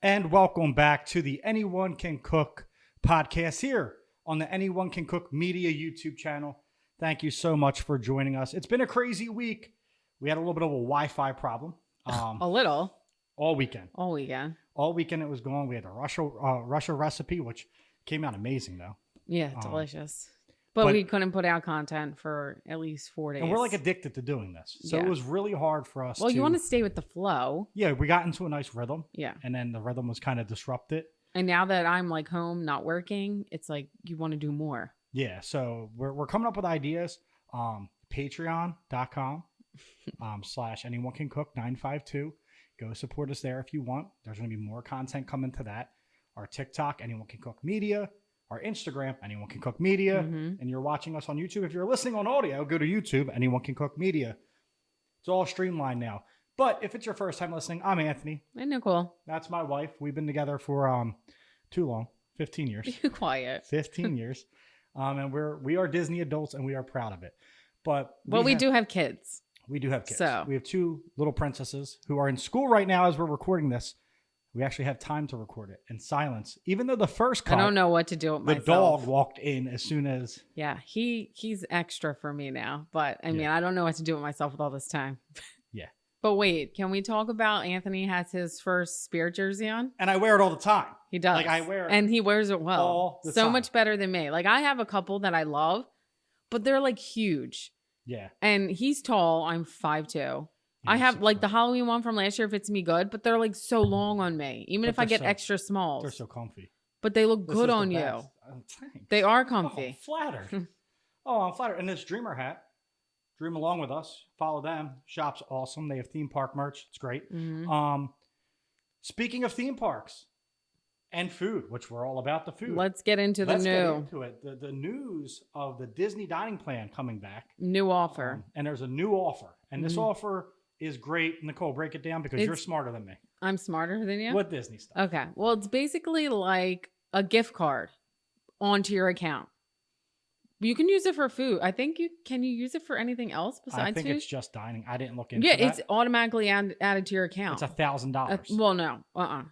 And welcome back to the Anyone Can Cook podcast here on the Anyone Can Cook Media YouTube channel. Thank you so much for joining us. It's been a crazy week. We had a little bit of a Wi-Fi problem. A little. All weekend. All weekend. All weekend it was going. We had a Russia recipe, which came out amazing though. Yeah, delicious. But we couldn't put out content for at least 4 days. And we're like addicted to doing this. So It was really hard for us. Well, you want to stay with the flow. Yeah, we got into a nice rhythm. Yeah. And then the rhythm was kind of disrupted. And now that I'm like home, not working, it's like you want to do more. Yeah. So we're coming up with ideas. Patreon.com / anyonecancook952. Go support us there if you want. There's going to be more content coming to that. Our TikTok, Anyone Can Cook Media. Our Instagram, Anyone Can Cook Media. And you're watching us on YouTube. If you're listening on audio, go to YouTube, Anyone Can Cook Media. It's all streamlined now. But if it's your first time listening, I'm Anthony. And Nicole. That's my wife. We've been together for too long, 15 years. Be quiet. 15 years. And we are Disney adults and we are proud of it. But we do have kids. We do have kids. So we have two little princesses who are in school right now as we're recording this. We actually have time to record it in silence. Even though the first cut, I don't know what to do with myself. The dog walked in as soon as... Yeah, he's extra for me now. But, I mean, I don't know what to do with myself with all this time. Yeah. But wait, can we talk about Anthony has his first Spirit jersey on? And I wear it all the time. He does. Like, I wear it. And he wears it well. All the so time. much better than me. Like, I have a couple that I love, but they're, like, huge. Yeah. And he's tall. I'm 5'2". I have like the Halloween one from last year fits me good, but they're like so long on me. Even if I get extra smalls. They're so comfy. But they look good on you. They are comfy. Oh, I'm flattered. I'm flattered. And this Dreamer hat. Dream along with us. Follow them. Shop's awesome. They have theme park merch. It's great. Mm-hmm. Speaking of theme parks and food, which we're all about the food. Let's get into the new. Get into it. The news of the Disney dining plan coming back. New offer. And there's a new offer. And this offer is great. Nicole, break it down because you're smarter than me. I'm smarter than you? What Disney stuff? Okay. Well, it's basically like a gift card onto your account. You can use it for food. I think can you use it for anything else besides food? I think it's just dining. I didn't look into that. Yeah, it's automatically added to your account. It's $1,000. Well, no.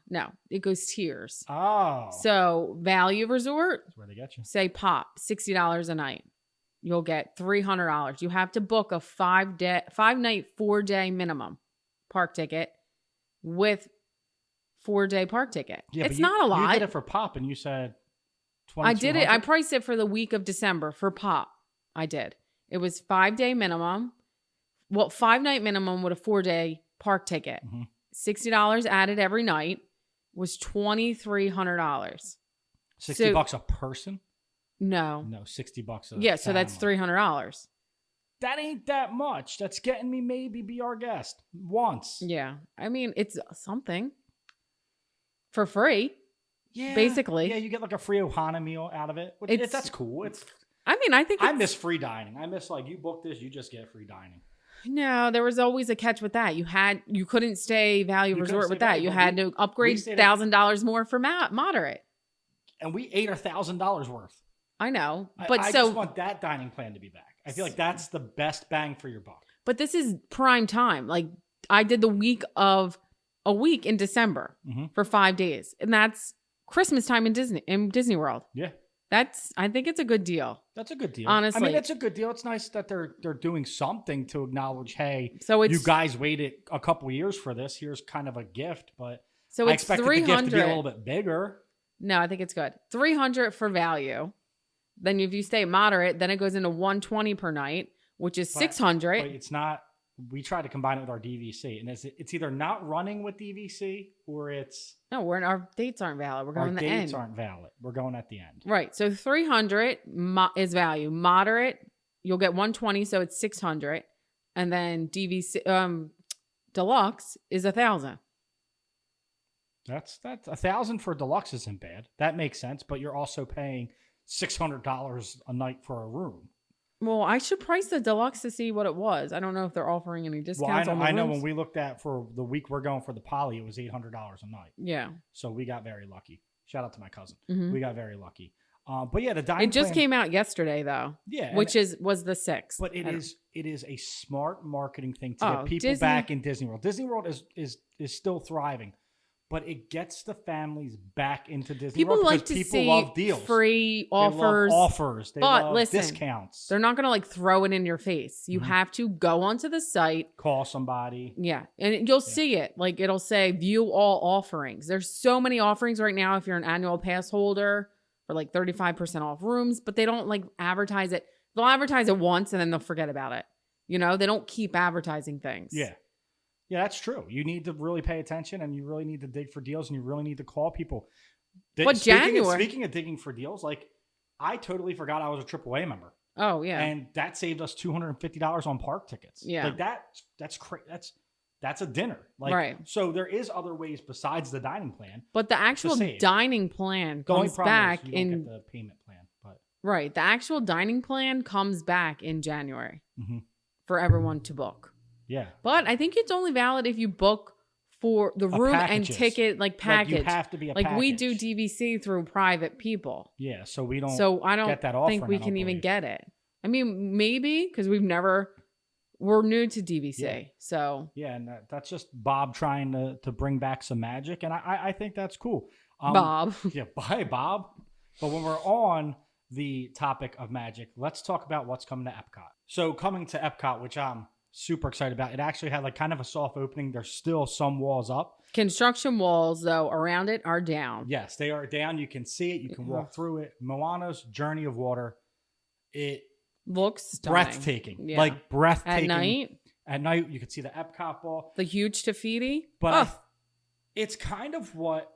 No. It goes tiers. Oh. So Value Resort. That's where they get you. Say pop, $60 a night. You'll get $300. You have to book a 5-night, 4-day minimum park ticket with 4-day park ticket. Yeah, it's not a lot. You did it for pop and you said I did it. I priced it for the week of December for pop. I did. It was 5-day minimum. Well, 5-night minimum with a 4-day park ticket. $60 added every night was $2,300. $60 a person? No, $60 Yeah, so that's $300. That ain't that much. That's getting me maybe be our guest once. Yeah, I mean it's something for free. Yeah, basically. Yeah, you get like a free Ohana meal out of it. That's cool. I miss free dining. I miss like you book this, you just get free dining. No, there was always a catch with that. You couldn't stay Value Resort with that. You had to upgrade $1,000 more for moderate. And we ate $1,000 worth. I know, but I just want that dining plan to be back. I feel like that's the best bang for your buck. But this is prime time. Like I did a week in December for 5 days, and that's Christmas time in Disney World. Yeah, I think it's a good deal. That's a good deal. Honestly, I mean, it's a good deal. It's nice that they're doing something to acknowledge, hey, so you guys waited a couple years for this. Here's kind of a gift, but so I it's expected the gift to be a little bit bigger. No, I think it's good. $300 for value. Then if you stay moderate, then it goes into $120 per night, which is $600. But it's not. We try to combine it with our DVC, and it's either not running with DVC or it's no. Our dates aren't valid. We're going at the end. Our dates aren't valid. We're going at the end. Right. So $300 is value. Moderate, you'll get $120, so it's $600, and then DVC deluxe is $1,000. That's $1,000 for deluxe isn't bad. That makes sense, but you're also paying $600 a night for a room. Well, I should price the deluxe to see what it was. I don't know if they're offering any discounts on the rooms. I know when we looked at for the week we're going for the Poly, it was $800 a night. Yeah. So we got very lucky. Shout out to my cousin. We got very lucky. But yeah, the dining It just came out yesterday though. Yeah. Which was the 6th. But it is a smart marketing thing to get people back in Disney World. Disney World is still thriving. but it gets the families back into Disney People World like because to people see love deals. free offers. They love offers. They but love listen, discounts. They're not going to like throw it in your face. You have to go onto the site. Call somebody. Yeah. And you'll see it. Like it'll say view all offerings. There's so many offerings right now if you're an annual pass holder for like 35% off rooms, but they don't like advertise it. They'll advertise it once and then they'll forget about it. You know, they don't keep advertising things. Yeah. Yeah, that's true. You need to really pay attention and you really need to dig for deals and you really need to call people. But Speaking of digging for deals, like I totally forgot I was a AAA member. Oh, yeah. And that saved us $250 on park tickets. Yeah. Like that's crazy. That's a dinner. Like, right. So there is other ways besides the dining plan. But the actual dining plan comes back you don't get the payment plan. But right. The actual dining plan comes back in January for everyone to book. Yeah. But I think it's only valid if you book for the room and ticket package. Like you have to be a package. We do DVC through private people. Yeah, so we don't. So I don't get that offering, think we can even get it. I mean, maybe because we're new to DVC. Yeah. So yeah, and that's just Bob trying to bring back some magic, and I think that's cool. Bob. Yeah, bye Bob. But when we're on the topic of magic, let's talk about what's coming to Epcot. So coming to Epcot, which I'm super excited about. It actually had like kind of a soft opening. There's still some walls up. Construction walls, though, around it are down. Yes, they are down. You can see it. You can walk through it. Moana's Journey of Water. It looks stunning. Breathtaking. Yeah. Like breathtaking. At night, you can see the Epcot ball. The huge Tafiti. But it's kind of what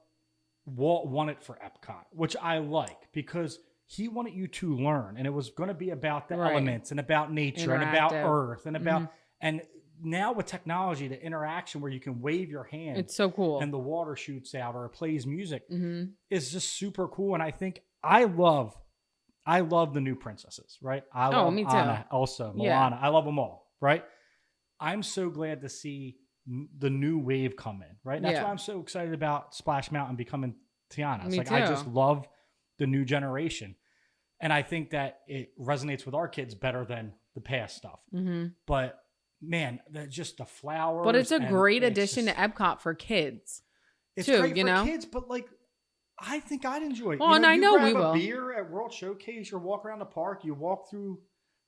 Walt wanted for Epcot, which I like because he wanted you to learn. And it was going to be about the elements and about nature and about Earth and about... And now with technology, the interaction where you can wave your hand. It's so cool. And the water shoots out or it plays music is just super cool. And I think I love the new princesses, right? I love me too. Anna, Elsa, Moana. Yeah. I love them all, right? I'm so glad to see the new wave come in, right? That's why I'm so excited about Splash Mountain becoming Tiana. It's I just love the new generation. And I think that it resonates with our kids better than the past stuff. But man, just the flowers. But it's a great addition to Epcot for kids. It's great for kids, but like, I think I'd enjoy it. Well, and I know we will. You grab a beer at World Showcase, you walk around the park, you walk through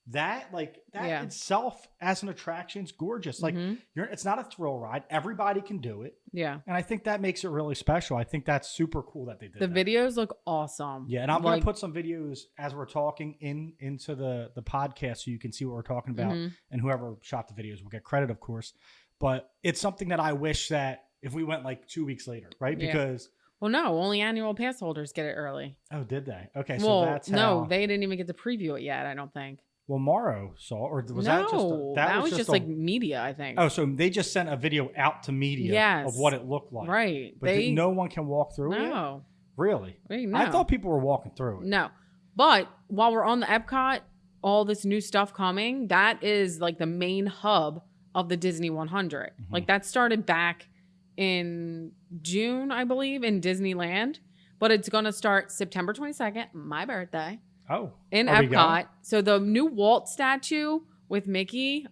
that. Like, that itself as an attraction is gorgeous. Like, it's not a thrill ride. Everybody can do it. Yeah. And I think that makes it really special. I think that's super cool that they did the videos look awesome. Yeah, and I'm going to put some videos as we're talking into the podcast so you can see what we're talking about. And whoever shot the videos will get credit, of course. But it's something that I wish that if we went like 2 weeks later, right? Because... Well, no, only annual pass holders get it early. Oh, did they? Okay, so that's how... No, they didn't even get to preview it yet, I don't think. Well, Morrow saw, or was that just that was just like media, I think. Oh, so they just sent a video out to media of what it looked like, right? But no one can walk through it. No, really? No. I thought people were walking through it. No, but while we're on the Epcot, all this new stuff coming, that is like the main hub of the Disney 100. Like that started back in June, I believe, in Disneyland, but it's gonna start September 22nd, my birthday. Oh, in Epcot. So the new Walt statue with Mickey,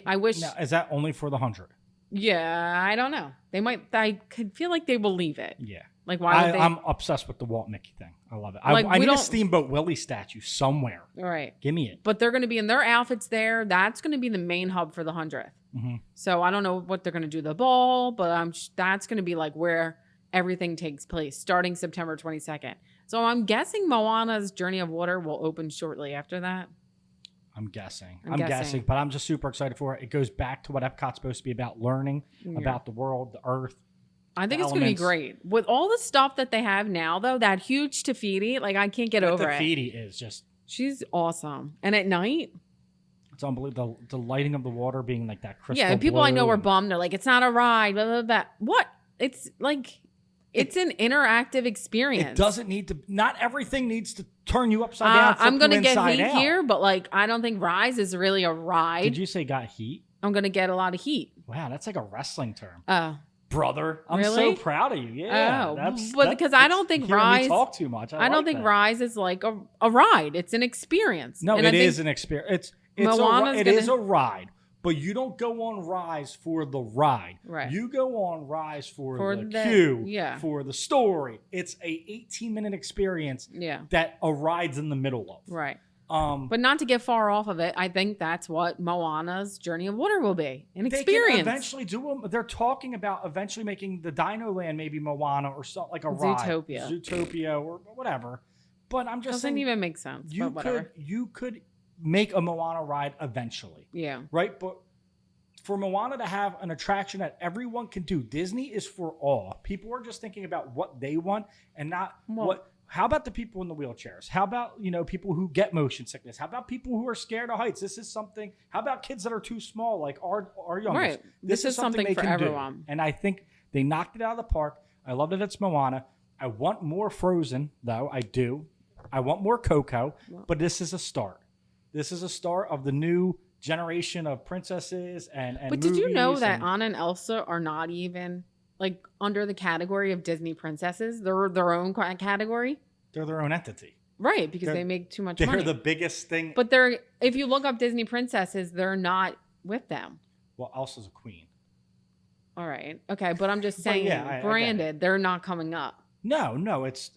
I wish. Now, is that only for the 100? Yeah, I don't know. They might. I could feel like they will leave it. Yeah. Like why would they? I'm obsessed with the Walt Mickey thing. I love it. Like, I need a Steamboat Willie statue somewhere. Right. Give me it. But they're going to be in their outfits there. That's going to be the main hub for the 100th. So I don't know what they're going to do the ball, but that's going to be like where everything takes place starting September 22nd. So I'm guessing Moana's Journey of Water will open shortly after that. I'm guessing, but I'm just super excited for it. It goes back to what Epcot's supposed to be about, learning about the world, the earth. I think it's going to be great. With all the stuff that they have now, though, that huge Tafiti, like I can't get over it. Tafiti is just... She's awesome. And at night... It's unbelievable. The lighting of the water being like that crystal and people blue I know are bummed. They're like, it's not a ride, blah, blah, blah. What? It's like... It's an interactive experience. It doesn't need to... Not everything needs to turn you upside down. I'm going to get heat here, but like I don't think Rise is really a ride. Did you say got heat? I'm going to get a lot of heat. Wow, that's like a wrestling term. Oh. Brother, I'm really? so proud of you. Yeah. But because I don't think Rise... talk too much. I don't think Rise is like a ride. It's an experience. No, it is an experience. It is a ride. But you don't go on Rise for the ride. Right. You go on Rise for the queue, for the story. It's a 18-minute experience that a ride's in the middle of. Right. But not to get far off of it, I think that's what Moana's Journey of Water will be. An experience. They can eventually do them. They're talking about eventually making the Dino Land maybe Moana or something like a Zootopia or whatever. But I'm just saying. Doesn't even make sense. You could make a Moana ride eventually. Yeah. Right? But for Moana to have an attraction that everyone can do, Disney is for all. People are just thinking about what they want and not what. How about the people in the wheelchairs? How about, people who get motion sickness? How about people who are scared of heights? This is something. How about kids that are too small, like our youngest? Right. This is something they for can everyone. Do. And I think they knocked it out of the park. I love that it's Moana. I want more Frozen, though. I do. I want more Coco. But this is a start. This is a start of the new generation of princesses and But did you know that Anna and Elsa are not even like under the category of Disney princesses? They're their own category. They're their own entity. Right, because they make too much money. They're the biggest thing. But if you look up Disney princesses, they're not with them. Well, Elsa's a queen. All right. Okay, but I'm just saying branded, they're not coming up. No, it's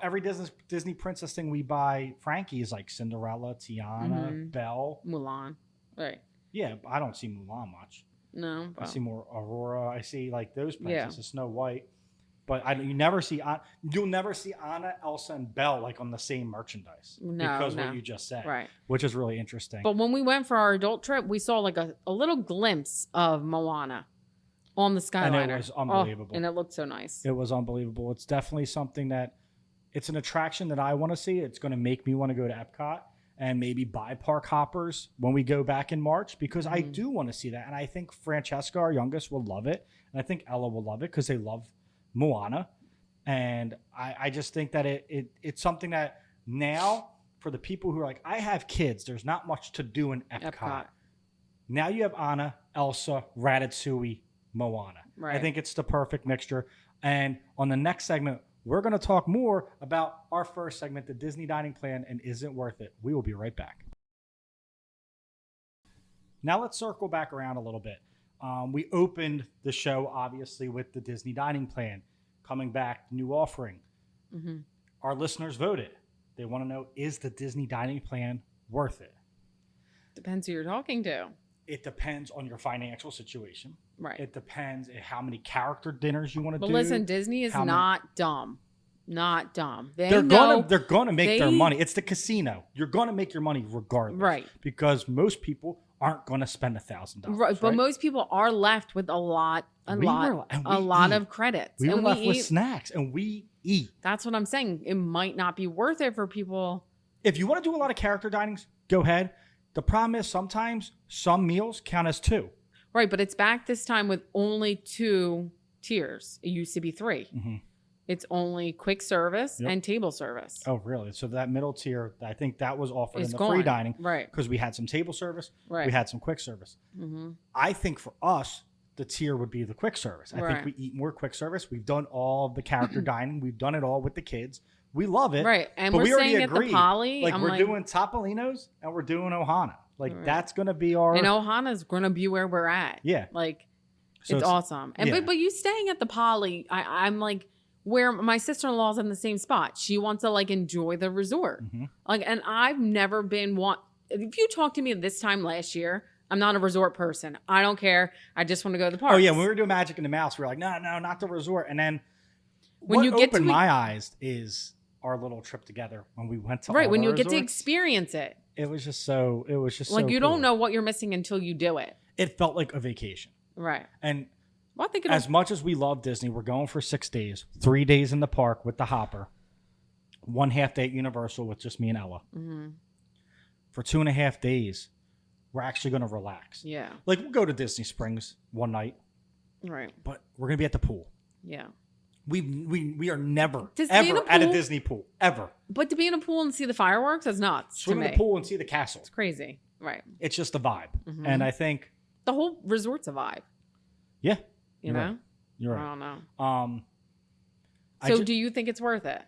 every Disney princess thing we buy, Frankie, is like Cinderella, Tiana, Belle. Mulan. Right. Yeah, I don't see Mulan much. No. I see more Aurora. I see like those princesses, Snow White. But you'll never see Anna, Elsa, and Belle like on the same merchandise because what you just said, right? Which is really interesting. But when we went for our adult trip, we saw like a little glimpse of Moana on the Skyliner, and it was unbelievable. And it looked so nice. It was unbelievable. It's definitely something that it's an attraction that I want to see. It's going to make me want to go to Epcot and maybe buy park hoppers when we go back in March because I do want to see that. And I think Francesca, our youngest, will love it. And I think Ella will love it because they love Moana. And I just think that it's something that now for the people who are like, I have kids, there's not much to do in Epcot. Now you have Anna, Elsa, Ratatouille, Moana. Right. I think it's the perfect mixture. And on the next segment, we're going to talk more about our first segment, the Disney Dining Plan, and is it worth it? We will be right back. Now let's circle back around a little bit. We opened the show, obviously, with the Disney Dining Plan. Coming back, new offering. Mm-hmm. Our listeners voted. They want to know, is the Disney Dining Plan worth it? Depends who you're talking to. It depends on your financial situation. Right. It depends on how many character dinners you want to do. But listen, Disney is not dumb. Not dumb. They're gonna make their money. It's the casino. You're gonna make your money regardless. Right. Because most people aren't gonna spend $1,000. Right. But most people are left with a lot of credits. We were left with snacks and we eat. That's what I'm saying. It might not be worth it for people. If you want to do a lot of character dinings, go ahead. The problem is sometimes some meals count as 2. Right, but it's back this time with only 2 tiers. It used to be 3. Mm-hmm. It's only quick service and table service. Oh, really? So that middle tier, I think that was offered in the free dining. Right. Because we had some table service. Right. We had some quick service. Mm-hmm. I think for us, the tier would be the quick service. I think we eat more quick service. We've done all of the character dining. We've done it all with the kids. We love it. Right. And we're saying at the Poly. Like we're doing Topolino's and we're doing Ohana. Like that's going to be our. And Ohana's going to be where we're at. Yeah. Like so it's awesome. And but you staying at the Poly, I'm like where my sister-in-law's in the same spot. She wants to like enjoy the resort. Mm-hmm. Like, and I've never been if you talked to me this time last year, I'm not a resort person. I don't care. I just want to go to the park. Oh yeah. When we were doing Magic in the Mouse, we were like, no, not the resort. And then when you opened my eyes is our little trip together when we went to when you get to experience it. It was just so like you don't know what you're missing until you do it. It felt like a vacation. Right. And I think as much as we love Disney, we're going for 6 days, 3 days in the park with the Hopper, 1.5 day at Universal with just me and Ella. Mm-hmm. For 2.5 days, we're actually going to relax. Yeah. Like we'll go to Disney Springs one night. Right. But we're going to be at the pool. Yeah. We are never, ever at a Disney pool, ever. But to be in a pool and see the fireworks, that's nuts. Swim in the pool and see the castle. It's crazy. Right. It's just a vibe. Mm-hmm. And I think. The whole resort's a vibe. Yeah. You know? Right. You're right. I don't know. So do you think it's worth it?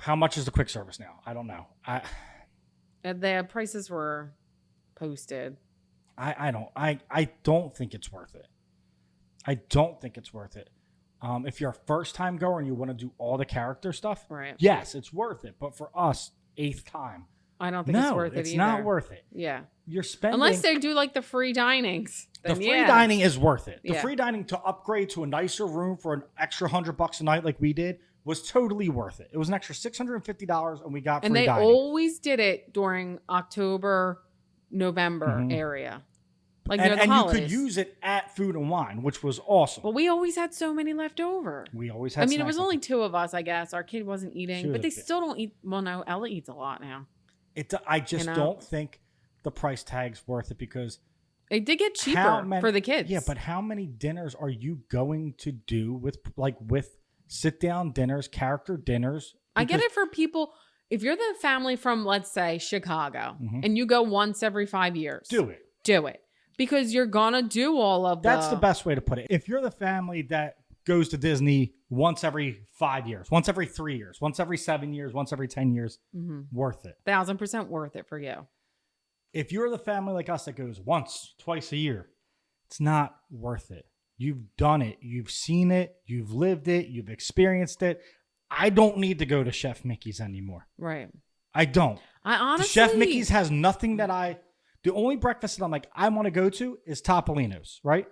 How much is the quick service now? I don't know. The prices were posted. I don't think it's worth it. I don't think it's worth it. If you're a first time goer and you want to do all the character stuff, Right. yes, it's worth it. But for us, 8th time, I don't think it's worth it it's either. not worth it. Yeah. You're spending... Unless they do like the free dinings. The free dining is worth it. The Yeah. free dining to upgrade to a nicer room for an extra $100 a night like we did was totally worth it. It was an extra $650 and we got free dining. And they always did it during October, November area. Like near the holidays. You could use it at Food and Wine, which was awesome. But we always had so many left over. We always had I mean, it was snacks. only 2 of us, I guess. Our kid wasn't eating, but they bit. still don't eat. Well, no, Ella eats a lot now. I just don't think the price tag's worth it because it did get cheaper for the kids. Yeah, but how many dinners are you going to do with sit down dinners, character dinners? I get it for people. If you're the family from, let's say, Chicago, and you go once every 5 years, do it. Do it. Because you're going to do all of That's the best way to put it. If you're the family that goes to Disney once every 5 years, once every 3 years, once every 7 years, once every 10 years, worth it. 1,000% worth it for you. If you're the family like us that goes once, twice a year, it's not worth it. You've done it. You've seen it. You've lived it. You've experienced it. I don't need to go to Chef Mickey's anymore. Right. I don't. I honestly... Chef Mickey's has nothing that the only breakfast that I'm like, I want to go to is Topolino's, right?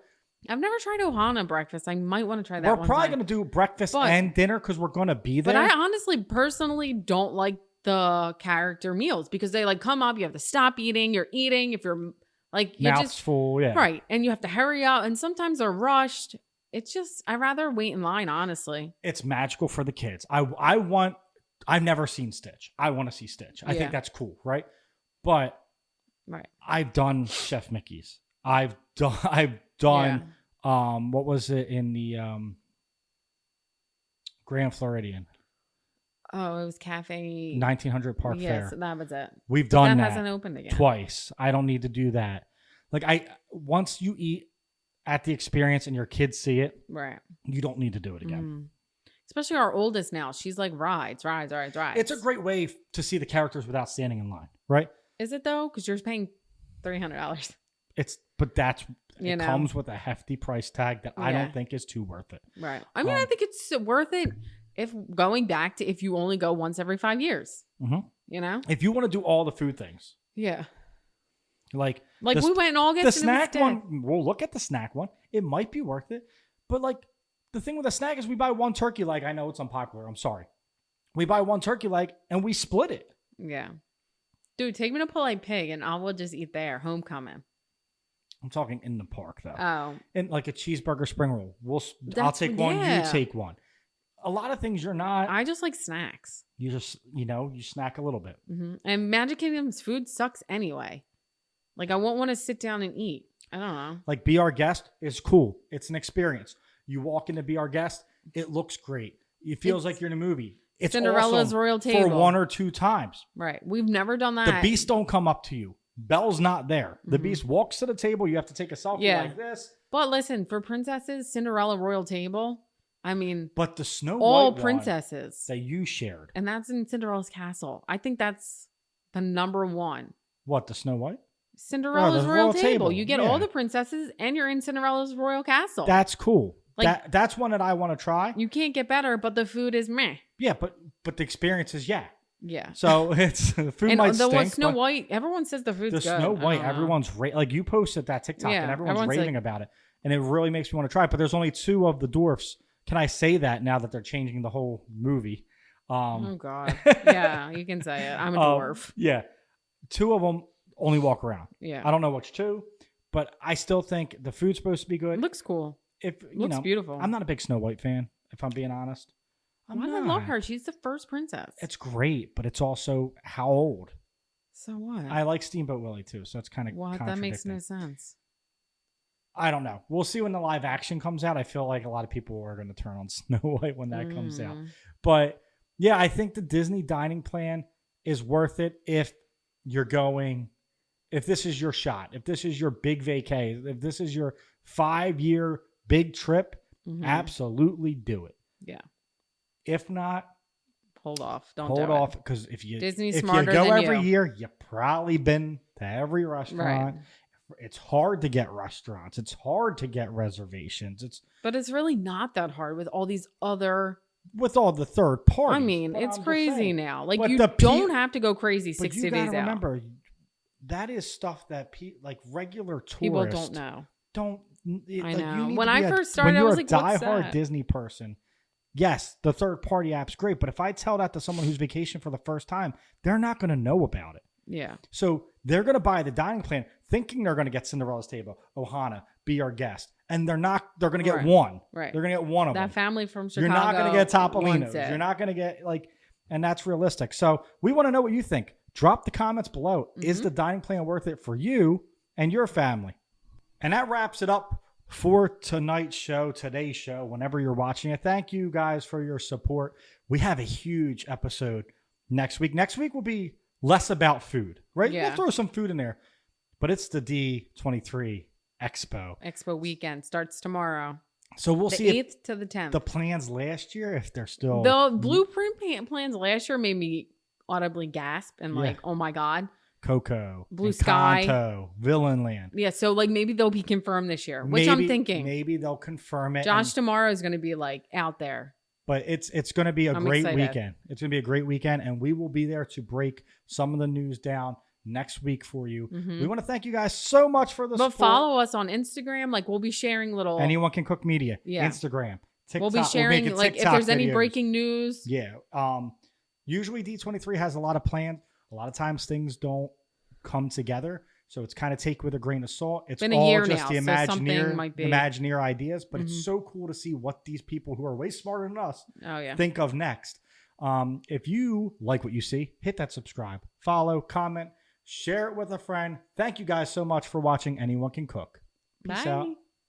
I've never tried Ohana breakfast. I might want to try that We're one probably time. going to do breakfast and dinner because we're going to be there. But I honestly, personally don't like the character meals because they like come up, you have to stop eating, you're eating, if you're like... Mouth's full, yeah. Right. And you have to hurry up and sometimes they're rushed. It's just, I'd rather wait in line, honestly. It's magical for the kids. I've never seen Stitch. I want to see Stitch. I think that's cool, right? But... Right. I've done Chef Mickey's. I've done what was it in the Grand Floridian? Oh, it was Cafe 1900 Park Fair. Yes, that was it. We've done that. That hasn't opened again. Twice. I don't need to do that. Like once you eat at the experience and your kids see it, right? You don't need to do it again. Mm-hmm. Especially our oldest now. She's like rides. It's a great way to see the characters without standing in line, right? Is it though? Because you're paying $300. It comes with a hefty price tag that I don't think is too worth it. Right. I mean, I think it's worth it if you only go once every 5 years. Mm-hmm. You know, if you want to do all the food things. Yeah. Like we went in August. The snack one. We'll look at the snack one. It might be worth it, but like the thing with the snack is we buy one turkey leg. I know it's unpopular. I'm sorry. We buy one turkey leg and we split it. Yeah. Dude, take me to Polite Pig and I will just eat there. Homecoming. I'm talking in the park though. Oh. And like a cheeseburger spring roll. I'll take one. You take one. A lot of things you're not. I just like snacks. You just, you snack a little bit. Mm-hmm. And Magic Kingdom's food sucks anyway. Like I won't want to sit down and eat. I don't know. Like Be Our Guest is cool. It's an experience. You walk in to Be Our Guest. It looks great. It feels like you're in a movie. It's Cinderella's awesome Royal Table. For 1 or 2 times. Right. We've never done that. The Beast don't come up to you. Belle's not there. The Beast walks to the table. You have to take a selfie like this. But listen, for princesses, Cinderella Royal Table, I mean... But the Snow White all princesses. that you shared. And that's in Cinderella's castle. I think that's the number one. What, the Snow White? Cinderella's Royal Table. You get all the princesses and you're in Cinderella's Royal Castle. That's cool. Like, that's one that I want to try. You can't get better, but the food is meh. Yeah, but the experience is yeah. Yeah. So it's the food might stink. And the Snow White, everyone says the food's good. The Snow White, everyone's like you posted that TikTok and everyone's raving about it, and it really makes me want to try it. But there's only 2 of the dwarfs. Can I say that now that they're changing the whole movie? Oh God. Yeah, you can say it. I'm a dwarf. Yeah, 2 of them only walk around. Yeah. I don't know which 2, but I still think the food's supposed to be good. It looks cool. Looks beautiful. I'm not a big Snow White fan, if I'm being honest. I love her. She's the first princess. It's great, but it's also how old? So what? I like Steamboat Willie too, so it's kind of what? That makes no sense. I don't know. We'll see when the live action comes out. I feel like a lot of people are going to turn on Snow White when that comes out. But yeah, I think the Disney dining plan is worth it if you're going, if this is your shot, if this is your big vacay, if this is your 5-year big trip, absolutely do it. Yeah. If not, hold off. Hold off because if you Disney's if smarter you go than every you. year, you've probably been to every restaurant. Right. It's hard to get restaurants. It's hard to get reservations. But it's really not that hard with all these other. With all the third parties. I mean, it's crazy now. Like, But you don't have to go crazy 60 days out. Remember, that is stuff that like regular tourists people don't know. I know. When I first started, I was like, when you're a what's diehard that? Disney person, yes, the third party app's great. But if I tell that to someone who's vacation for the first time, they're not going to know about it. Yeah. So they're going to buy the dining plan thinking they're going to get Cinderella's Table, Ohana, be our guest. And they're not, they're going to get one. Right. They're going to get one of them. That family from Chicago. You're not going to get Topolino's. wants it. You're not going to get and that's realistic. So we want to know what you think. Drop the comments below. Is the dining plan worth it for you and your family? And that wraps it up for today's show, whenever you're watching it. Thank you guys for your support. We have a huge episode next week. Next week will be less about food, right? Yeah. We'll throw some food in there, but it's the D23 Expo weekend starts tomorrow. So we'll see the 8th to the 10th. The plans last year, if they're still... The blueprint plans last year made me audibly gasp and oh my God. Coco, Blue Sky, Encanto, Villain Land. Yeah, so maybe they'll be confirmed this year, which I'm thinking. Maybe they'll confirm it. Josh tomorrow is going to be out there. But it's going to be a great excited. weekend. It's going to be a great weekend, and we will be there to break some of the news down next week for you. We want to thank you guys so much for the support. But follow us on Instagram. We'll be sharing little... Anyone Can Cook Media. Yeah. Instagram. TikTok. We'll be sharing, if there's any breaking news. Yeah. Usually D23 has a lot of plans. A lot of times things don't come together. So it's kind of take with a grain of salt. It's been all a year just now, the so Imagineer ideas. But it's so cool to see what these people who are way smarter than us think of next. If you like what you see, hit that subscribe, follow, comment, share it with a friend. Thank you guys so much for watching Anyone Can Cook. Peace out.